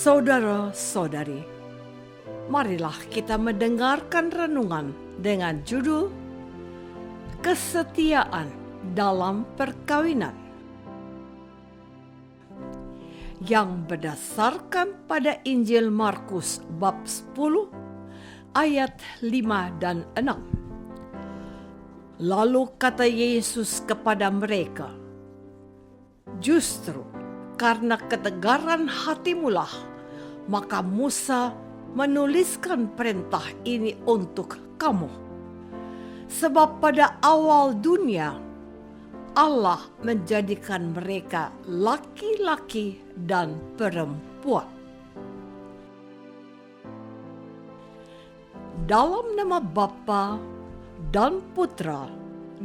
Saudara-saudari, marilah kita mendengarkan renungan dengan judul Kesetiaan dalam Perkawinan yang berdasarkan pada Injil Markus bab 10 ayat 5 dan 6. Lalu kata Yesus kepada mereka, "Justru karena ketegaran hatimulah, maka Musa menuliskan perintah ini untuk kamu. Sebab pada awal dunia, Allah menjadikan mereka laki-laki dan perempuan. Dalam nama Bapa dan Putra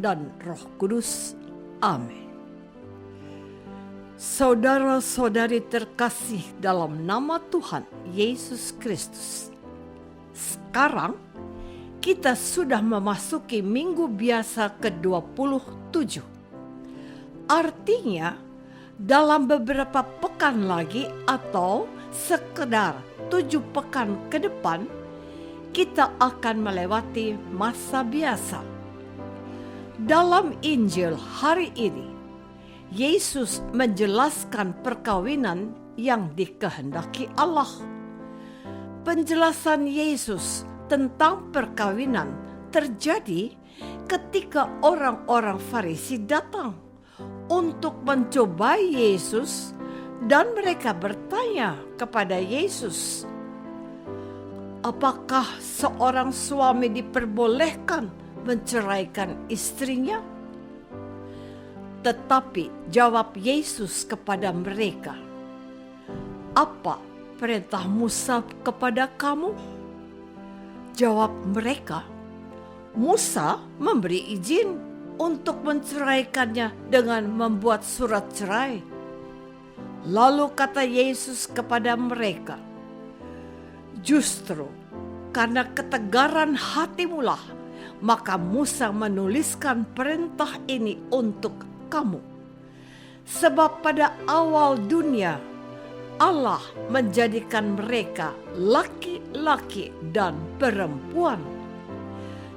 dan Roh Kudus. Amin." Saudara-saudari terkasih dalam nama Tuhan Yesus Kristus, sekarang kita sudah memasuki minggu biasa ke-27. Artinya, dalam beberapa pekan lagi atau sekedar 7 pekan ke depan, kita akan melewati masa biasa. Dalam Injil hari ini, Yesus menjelaskan perkawinan yang dikehendaki Allah. Penjelasan Yesus tentang perkawinan terjadi ketika orang-orang Farisi datang untuk mencobai Yesus dan mereka bertanya kepada Yesus, "Apakah seorang suami diperbolehkan menceraikan istrinya?" Tetapi jawab Yesus kepada mereka, "Apa perintah Musa kepada kamu?" Jawab mereka, "Musa memberi izin untuk menceraikannya dengan membuat surat cerai." Lalu kata Yesus kepada mereka, "Justru karena ketegaran hatimulah, maka Musa menuliskan perintah ini untuk kamu. Sebab pada awal dunia, Allah menjadikan mereka laki-laki dan perempuan.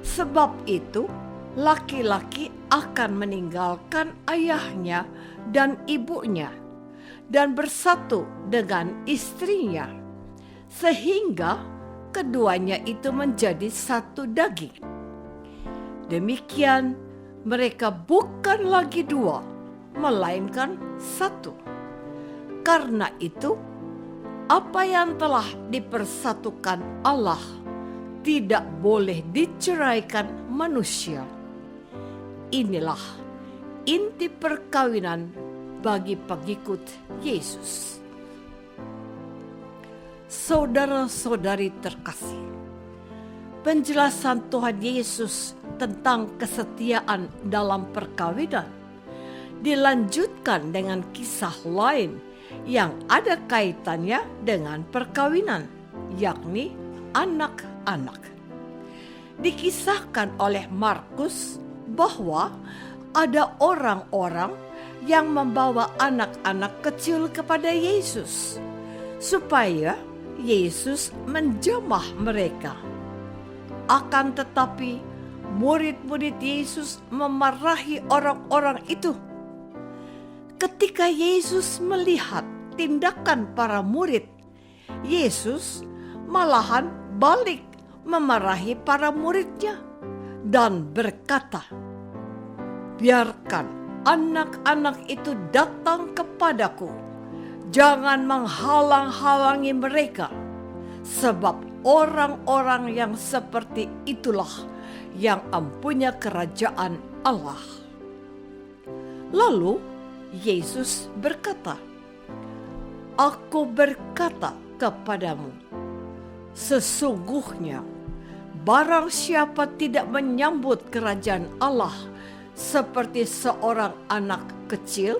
Sebab itu, laki-laki akan meninggalkan ayahnya dan ibunya dan bersatu dengan istrinya, sehingga keduanya itu menjadi satu daging. Demikian, mereka bukan lagi dua, melainkan satu. Karena itu, apa yang telah dipersatukan Allah tidak boleh diceraikan manusia. Inilah inti perkawinan bagi pengikut Yesus. Saudara-saudari terkasih, penjelasan Tuhan Yesus tentang kesetiaan dalam perkawinan dilanjutkan dengan kisah lain yang ada kaitannya dengan perkawinan, yakni anak-anak. Dikisahkan oleh Markus bahwa ada orang-orang yang membawa anak-anak kecil kepada Yesus supaya Yesus menjamah mereka. Akan tetapi, murid-murid Yesus memarahi orang-orang itu. Ketika Yesus melihat tindakan para murid, Yesus malahan balik memarahi para muridnya dan berkata, "Biarkan anak-anak itu datang kepadaku, jangan menghalang-halangi mereka, sebab orang-orang yang seperti itulah yang mempunyai kerajaan Allah." Lalu Yesus berkata, "Aku berkata kepadamu, sesungguhnya barang siapa tidak menyambut kerajaan Allah seperti seorang anak kecil,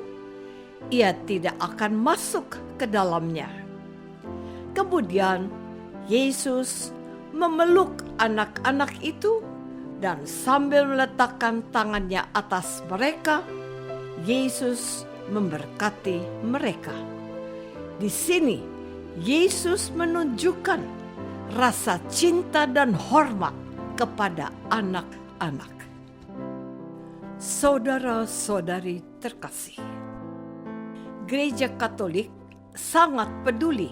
ia tidak akan masuk ke dalamnya." Kemudian Yesus memeluk anak-anak itu dan sambil meletakkan tangannya atas mereka, Yesus memberkati mereka. Di sini Yesus menunjukkan rasa cinta dan hormat kepada anak-anak. Saudara-saudari terkasih, Gereja Katolik sangat peduli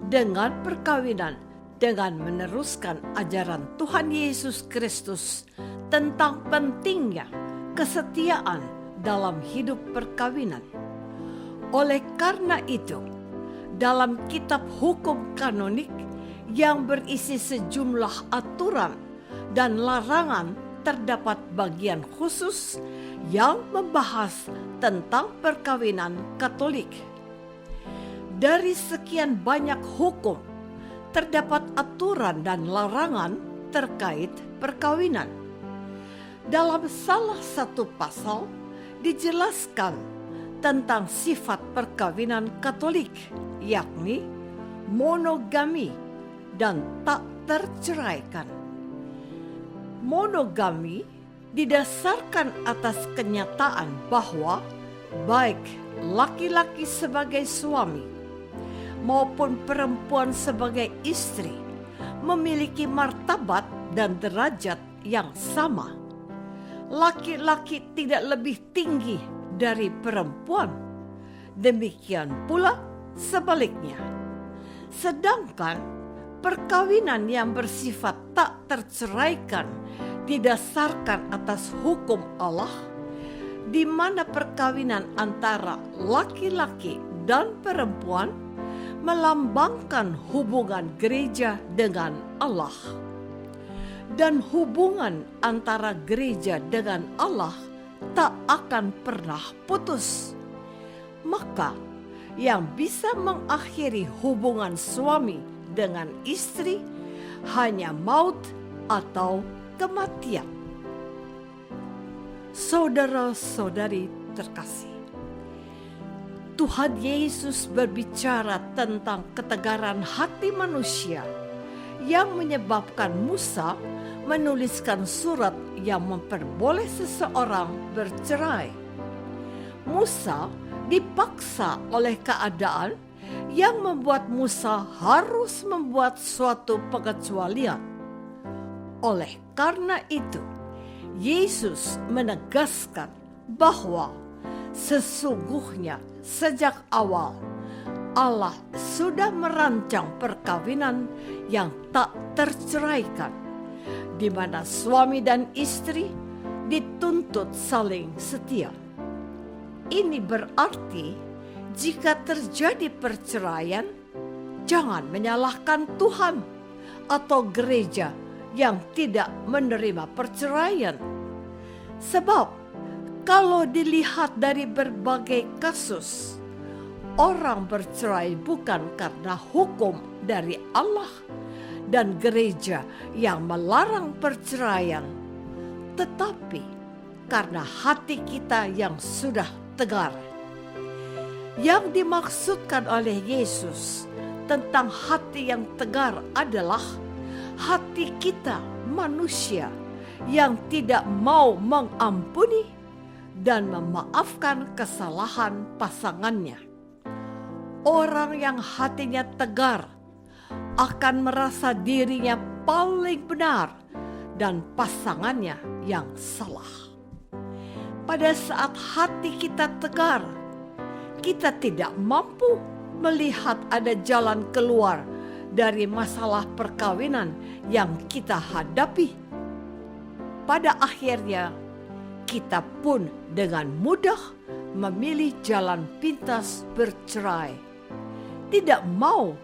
dengan perkawinan dengan meneruskan ajaran Tuhan Yesus Kristus tentang pentingnya kesetiaan dalam hidup perkawinan. Oleh karena itu, dalam kitab hukum kanonik yang berisi sejumlah aturan dan larangan terdapat bagian khusus yang membahas tentang perkawinan Katolik. Dari sekian banyak hukum, terdapat aturan dan larangan terkait perkawinan. Dalam salah satu pasal dijelaskan tentang sifat perkawinan Katolik, yakni monogami dan tak terceraikan. Monogami didasarkan atas kenyataan bahwa baik laki-laki sebagai suami maupun perempuan sebagai istri memiliki martabat dan derajat yang sama. Laki-laki tidak lebih tinggi dari perempuan, demikian pula sebaliknya. Sedangkan perkawinan yang bersifat tak terceraikan didasarkan atas hukum Allah, di mana perkawinan antara laki-laki dan perempuan melambangkan hubungan gereja dengan Allah. Dan hubungan antara gereja dengan Allah tak akan pernah putus. Maka yang bisa mengakhiri hubungan suami dengan istri hanya maut atau kematian. Saudara-saudari terkasih, Tuhan Yesus berbicara tentang ketegaran hati manusia yang menyebabkan Musa menuliskan surat yang memperboleh seseorang bercerai. Musa dipaksa oleh keadaan yang membuat Musa harus membuat suatu pengecualian. Oleh karena itu, Yesus menegaskan bahwa sesungguhnya sejak awal Allah sudah merancang perkawinan yang tak terceraikan, di mana suami dan istri dituntut saling setia. Ini berarti jika terjadi perceraian, jangan menyalahkan Tuhan atau gereja yang tidak menerima perceraian. Sebab kalau dilihat dari berbagai kasus, orang bercerai bukan karena hukum dari Allah dan gereja yang melarang perceraian, tetapi karena hati kita yang sudah tegar. Yang dimaksudkan oleh Yesus tentang hati yang tegar adalah hati kita manusia yang tidak mau mengampuni dan memaafkan kesalahan pasangannya. Orang yang hatinya tegar akan merasa dirinya paling benar dan pasangannya yang salah. Pada saat hati kita tegar, kita tidak mampu melihat ada jalan keluar dari masalah perkawinan yang kita hadapi. Pada akhirnya, kita pun dengan mudah memilih jalan pintas bercerai, tidak mau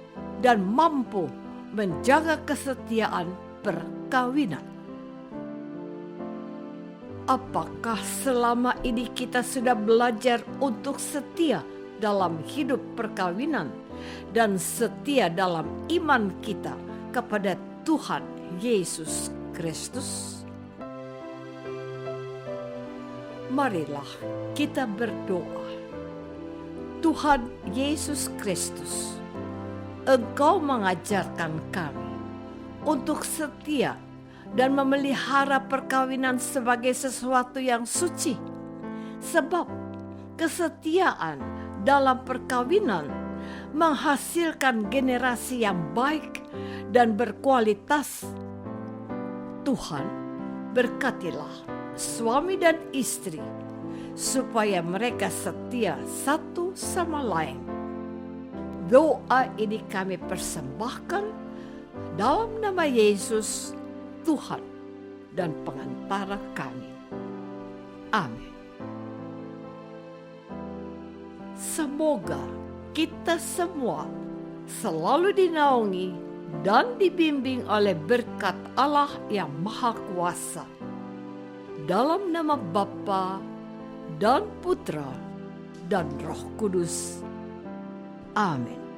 dan mampu menjaga kesetiaan perkawinan. Apakah selama ini kita sudah belajar untuk setia dalam hidup perkawinan dan setia dalam iman kita kepada Tuhan Yesus Kristus? Marilah kita berdoa. Tuhan Yesus Kristus, Engkau mengajarkan kami untuk setia dan memelihara perkawinan sebagai sesuatu yang suci. Sebab kesetiaan dalam perkawinan menghasilkan generasi yang baik dan berkualitas. Tuhan, berkatilah suami dan istri supaya mereka setia satu sama lain. Doa ini kami persembahkan dalam nama Yesus, Tuhan dan pengantara kami. Amin. Semoga kita semua selalu dinaungi dan dibimbing oleh berkat Allah yang Maha Kuasa. Dalam nama Bapa dan Putra dan Roh Kudus. Amin.